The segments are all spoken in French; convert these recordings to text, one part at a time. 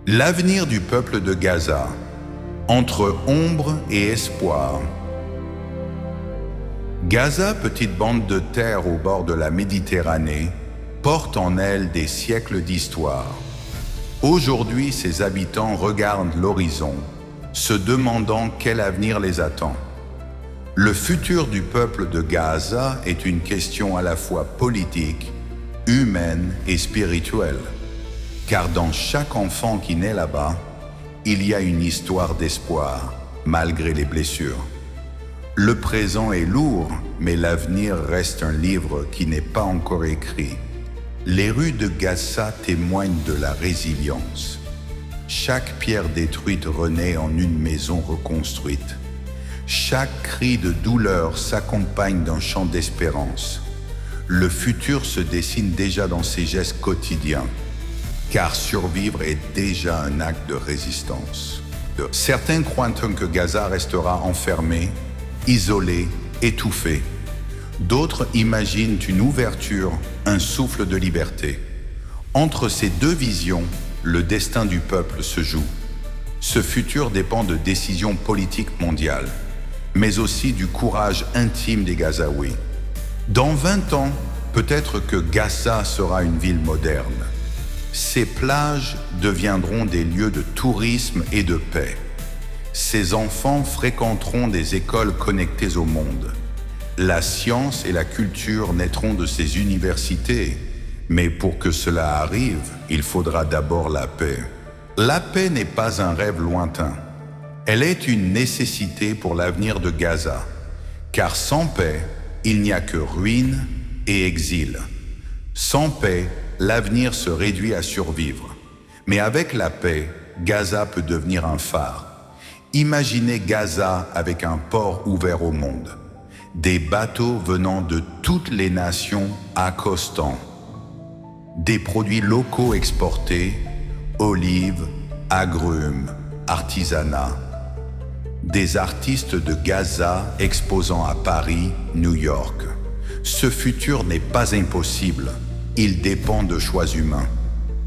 L'avenir du peuple de Gaza, entre ombre et espoir. Gaza, petite bande de terre au bord de la Méditerranée, porte en elle des siècles d'histoire. Aujourd'hui, ses habitants regardent l'horizon, se demandant quel avenir les attend. Le futur du peuple de Gaza est une question à la fois politique, humaine et spirituelle. Car dans chaque enfant qui naît là-bas, il y a une histoire d'espoir, malgré les blessures. Le présent est lourd, mais l'avenir reste un livre qui n'est pas encore écrit. Les rues de Gaza témoignent de la résilience. Chaque pierre détruite renaît en une maison reconstruite. Chaque cri de douleur s'accompagne d'un chant d'espérance. Le futur se dessine déjà dans ses gestes quotidiens, car survivre est déjà un acte de résistance. Certains croient que Gaza restera enfermé, isolé, étouffé. D'autres imaginent une ouverture, un souffle de liberté. Entre ces deux visions, le destin du peuple se joue. Ce futur dépend de décisions politiques mondiales, mais aussi du courage intime des Gazaouis. Dans 20 ans, peut-être que Gaza sera une ville moderne. Ces plages deviendront des lieux de tourisme et de paix. Ces enfants fréquenteront des écoles connectées au monde. La science et la culture naîtront de ces universités. Mais pour que cela arrive, il faudra d'abord la paix. La paix n'est pas un rêve lointain. Elle est une nécessité pour l'avenir de Gaza. Car sans paix, il n'y a que ruine et exil. Sans paix, l'avenir se réduit à survivre. Mais avec la paix, Gaza peut devenir un phare. Imaginez Gaza avec un port ouvert au monde. Des bateaux venant de toutes les nations accostant. Des produits locaux exportés, olives, agrumes, artisanat. Des artistes de Gaza exposant à Paris, New York. Ce futur n'est pas impossible. Il dépend de choix humains.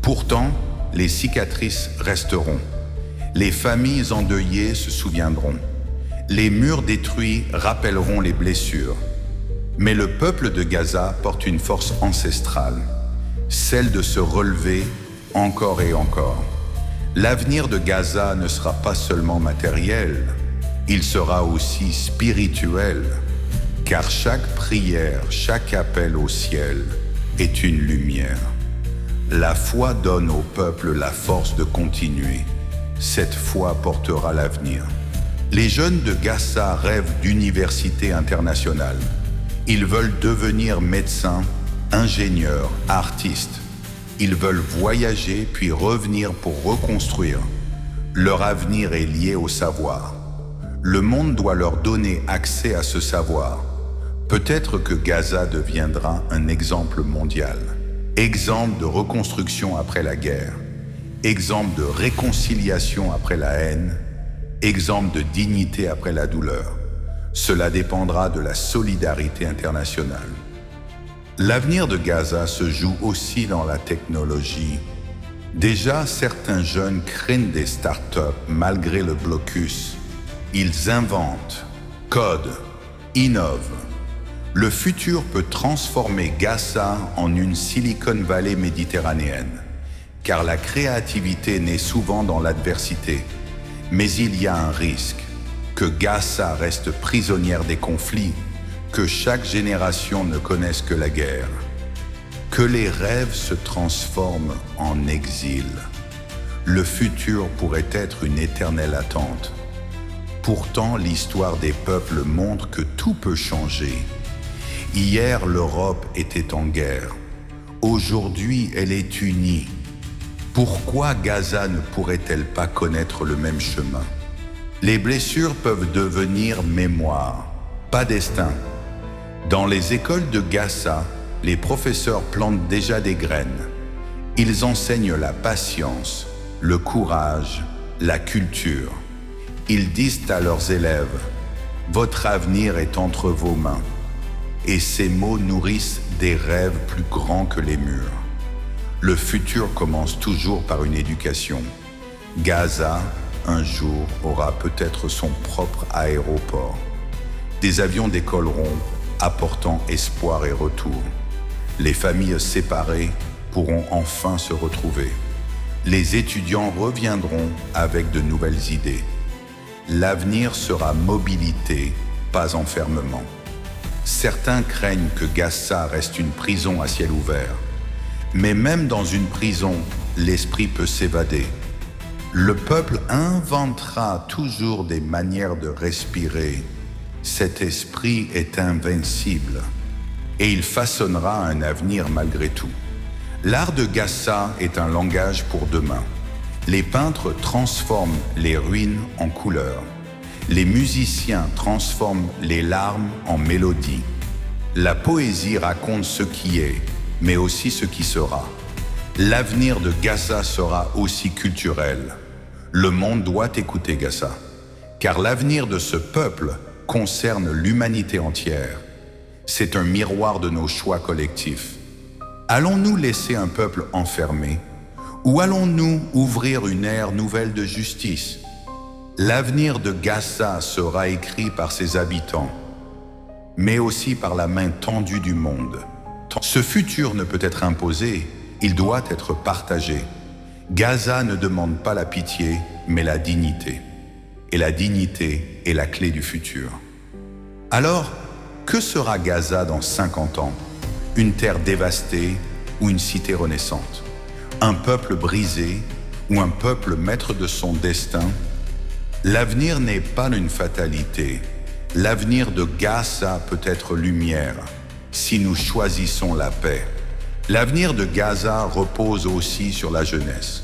Pourtant, les cicatrices resteront. Les familles endeuillées se souviendront. Les murs détruits rappelleront les blessures. Mais le peuple de Gaza porte une force ancestrale, celle de se relever encore et encore. L'avenir de Gaza ne sera pas seulement matériel, il sera aussi spirituel, car chaque prière, chaque appel au ciel est une lumière. La foi donne au peuple la force de continuer. Cette foi portera l'avenir. Les jeunes de Gaza rêvent d'universités internationales. Ils veulent devenir médecins, ingénieurs, artistes. Ils veulent voyager puis revenir pour reconstruire. Leur avenir est lié au savoir. Le monde doit leur donner accès à ce savoir. Peut-être que Gaza deviendra un exemple mondial. Exemple de reconstruction après la guerre. Exemple de réconciliation après la haine. Exemple de dignité après la douleur. Cela dépendra de la solidarité internationale. L'avenir de Gaza se joue aussi dans la technologie. Déjà, certains jeunes créent des startups malgré le blocus. Ils inventent, codent, innovent. Le futur peut transformer Gaza en une Silicon Valley méditerranéenne, car la créativité naît souvent dans l'adversité. Mais il y a un risque, que Gaza reste prisonnière des conflits, que chaque génération ne connaisse que la guerre, que les rêves se transforment en exil. Le futur pourrait être une éternelle attente. Pourtant, l'histoire des peuples montre que tout peut changer. Hier, l'Europe était en guerre. Aujourd'hui, elle est unie. Pourquoi Gaza ne pourrait-elle pas connaître le même chemin? Les blessures peuvent devenir mémoire, pas destin. Dans les écoles de Gaza, les professeurs plantent déjà des graines. Ils enseignent la patience, le courage, la culture. Ils disent à leurs élèves « Votre avenir est entre vos mains ». Et ces mots nourrissent des rêves plus grands que les murs. Le futur commence toujours par une éducation. Gaza, un jour, aura peut-être son propre aéroport. Des avions décolleront, apportant espoir et retour. Les familles séparées pourront enfin se retrouver. Les étudiants reviendront avec de nouvelles idées. L'avenir sera mobilité, pas enfermement. Certains craignent que Gaza reste une prison à ciel ouvert. Mais même dans une prison, l'esprit peut s'évader. Le peuple inventera toujours des manières de respirer. Cet esprit est invincible et il façonnera un avenir malgré tout. L'art de Gaza est un langage pour demain. Les peintres transforment les ruines en couleurs. Les musiciens transforment les larmes en mélodies. La poésie raconte ce qui est, mais aussi ce qui sera. L'avenir de Gaza sera aussi culturel. Le monde doit écouter Gaza, car l'avenir de ce peuple concerne l'humanité entière. C'est un miroir de nos choix collectifs. Allons-nous laisser un peuple enfermé, ou allons-nous ouvrir une ère nouvelle de justice? L'avenir de Gaza sera écrit par ses habitants, mais aussi par la main tendue du monde. Ce futur ne peut être imposé, il doit être partagé. Gaza ne demande pas la pitié, mais la dignité. Et la dignité est la clé du futur. Alors, que sera Gaza dans 50 ans? Une terre dévastée ou une cité renaissante? Un peuple brisé ou un peuple maître de son destin? L'avenir n'est pas une fatalité. L'avenir de Gaza peut être lumière si nous choisissons la paix. L'avenir de Gaza repose aussi sur la jeunesse,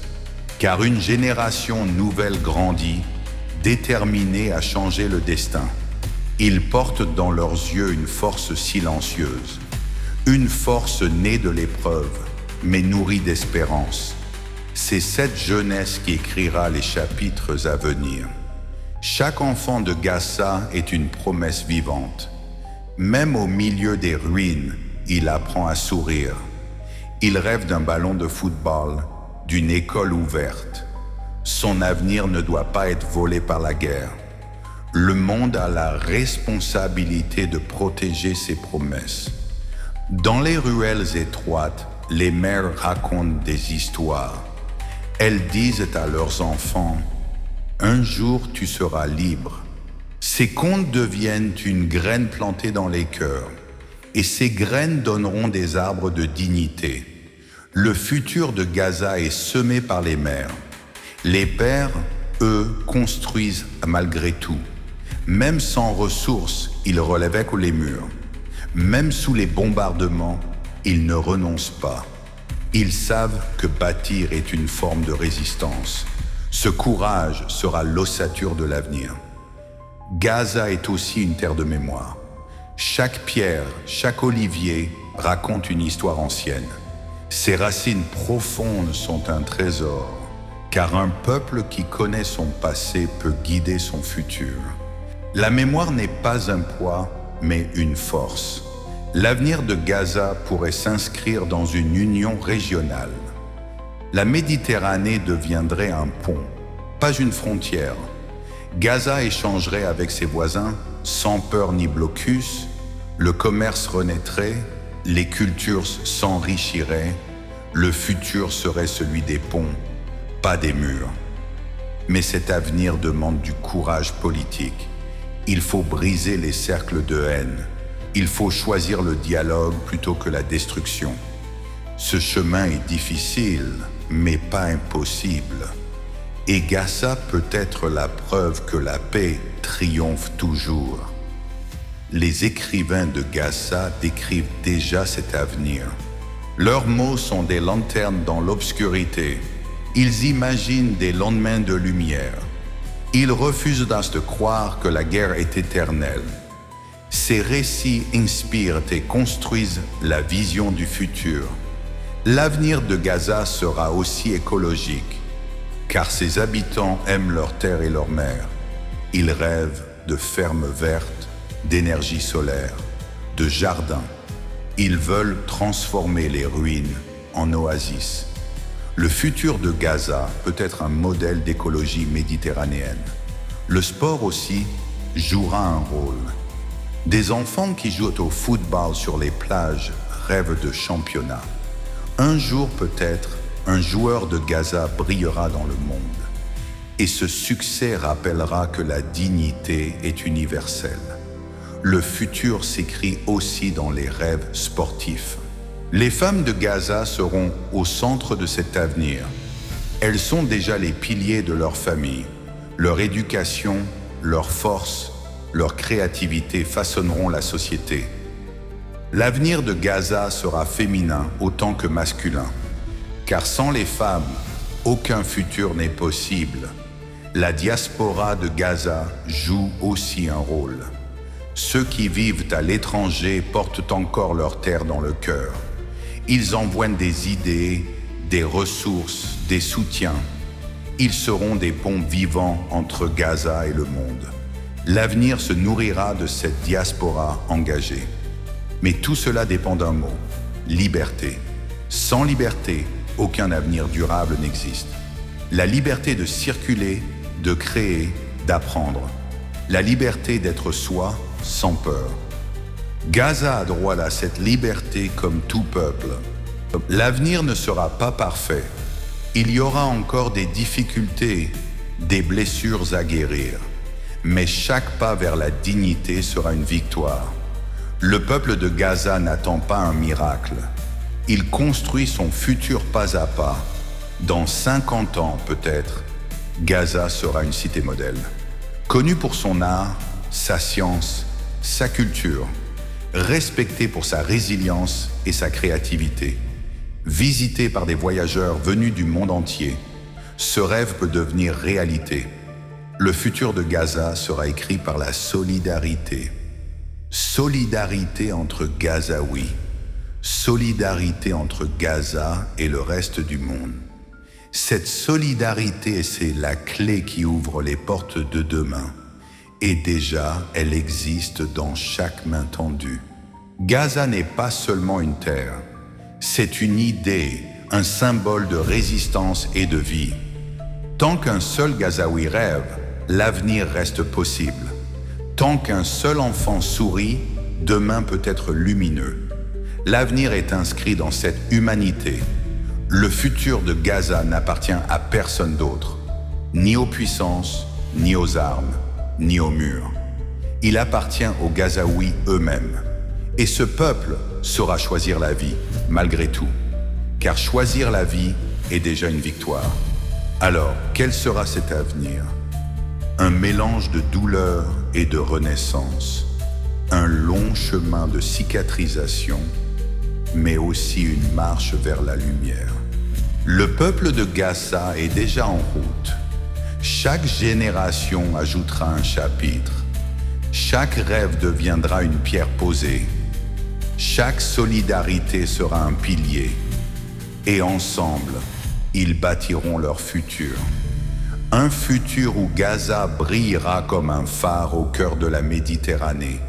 car une génération nouvelle grandit, déterminée à changer le destin. Ils portent dans leurs yeux une force silencieuse, une force née de l'épreuve, mais nourrie d'espérance. C'est cette jeunesse qui écrira les chapitres à venir. Chaque enfant de Gaza est une promesse vivante. Même au milieu des ruines, il apprend à sourire. Il rêve d'un ballon de football, d'une école ouverte. Son avenir ne doit pas être volé par la guerre. Le monde a la responsabilité de protéger ses promesses. Dans les ruelles étroites, les mères racontent des histoires. Elles disent à leurs enfants, « Un jour tu seras libre ». Ces contes deviennent une graine plantée dans les cœurs, et ces graines donneront des arbres de dignité. Le futur de Gaza est semé par les mères. Les pères, eux, construisent malgré tout. Même sans ressources, ils relèvent les murs. Même sous les bombardements, ils ne renoncent pas. Ils savent que bâtir est une forme de résistance. Ce courage sera l'ossature de l'avenir. Gaza est aussi une terre de mémoire. Chaque pierre, chaque olivier raconte une histoire ancienne. Ses racines profondes sont un trésor, car un peuple qui connaît son passé peut guider son futur. La mémoire n'est pas un poids, mais une force. L'avenir de Gaza pourrait s'inscrire dans une union régionale. La Méditerranée deviendrait un pont, pas une frontière. Gaza échangerait avec ses voisins sans peur ni blocus, le commerce renaîtrait, les cultures s'enrichiraient, le futur serait celui des ponts, pas des murs. Mais cet avenir demande du courage politique. Il faut briser les cercles de haine. Il faut choisir le dialogue plutôt que la destruction. Ce chemin est difficile, mais pas impossible. Et Gaza peut être la preuve que la paix triomphe toujours. Les écrivains de Gaza décrivent déjà cet avenir. Leurs mots sont des lanternes dans l'obscurité. Ils imaginent des lendemains de lumière. Ils refusent de croire que la guerre est éternelle. Ces récits inspirent et construisent la vision du futur. L'avenir de Gaza sera aussi écologique, car ses habitants aiment leur terre et leur mer. Ils rêvent de fermes vertes, d'énergie solaire, de jardins. Ils veulent transformer les ruines en oasis. Le futur de Gaza peut être un modèle d'écologie méditerranéenne. Le sport aussi jouera un rôle. Des enfants qui jouent au football sur les plages rêvent de championnat. Un jour peut-être, un joueur de Gaza brillera dans le monde. Et ce succès rappellera que la dignité est universelle. Le futur s'écrit aussi dans les rêves sportifs. Les femmes de Gaza seront au centre de cet avenir. Elles sont déjà les piliers de leur famille. Leur éducation, leur force, leur créativité façonneront la société. L'avenir de Gaza sera féminin autant que masculin. Car sans les femmes, aucun futur n'est possible. La diaspora de Gaza joue aussi un rôle. Ceux qui vivent à l'étranger portent encore leur terre dans le cœur. Ils envoient des idées, des ressources, des soutiens. Ils seront des ponts vivants entre Gaza et le monde. L'avenir se nourrira de cette diaspora engagée. Mais tout cela dépend d'un mot, liberté. Sans liberté, aucun avenir durable n'existe. La liberté de circuler, de créer, d'apprendre. La liberté d'être soi sans peur. Gaza a droit à cette liberté comme tout peuple. L'avenir ne sera pas parfait. Il y aura encore des difficultés, des blessures à guérir. Mais chaque pas vers la dignité sera une victoire. Le peuple de Gaza n'attend pas un miracle. Il construit son futur pas à pas. Dans 50 ans peut-être, Gaza sera une cité modèle. Connue pour son art, sa science, sa culture. Respectée pour sa résilience et sa créativité. Visitée par des voyageurs venus du monde entier. Ce rêve peut devenir réalité. Le futur de Gaza sera écrit par la solidarité. Solidarité entre Gazaouis. Solidarité entre Gaza et le reste du monde. Cette solidarité, c'est la clé qui ouvre les portes de demain. Et déjà, elle existe dans chaque main tendue. Gaza n'est pas seulement une terre. C'est une idée, un symbole de résistance et de vie. Tant qu'un seul Gazaoui rêve, l'avenir reste possible. Tant qu'un seul enfant sourit, demain peut être lumineux. L'avenir est inscrit dans cette humanité. Le futur de Gaza n'appartient à personne d'autre, ni aux puissances, ni aux armes, ni aux murs. Il appartient aux Gazaouis eux-mêmes. Et ce peuple saura choisir la vie, malgré tout. Car choisir la vie est déjà une victoire. Alors, quel sera cet avenir ? Un mélange de douleur et de renaissance. Un long chemin de cicatrisation, mais aussi une marche vers la lumière. Le peuple de Gaza est déjà en route. Chaque génération ajoutera un chapitre. Chaque rêve deviendra une pierre posée. Chaque solidarité sera un pilier. Et ensemble, ils bâtiront leur futur. Un futur où Gaza brillera comme un phare au cœur de la Méditerranée.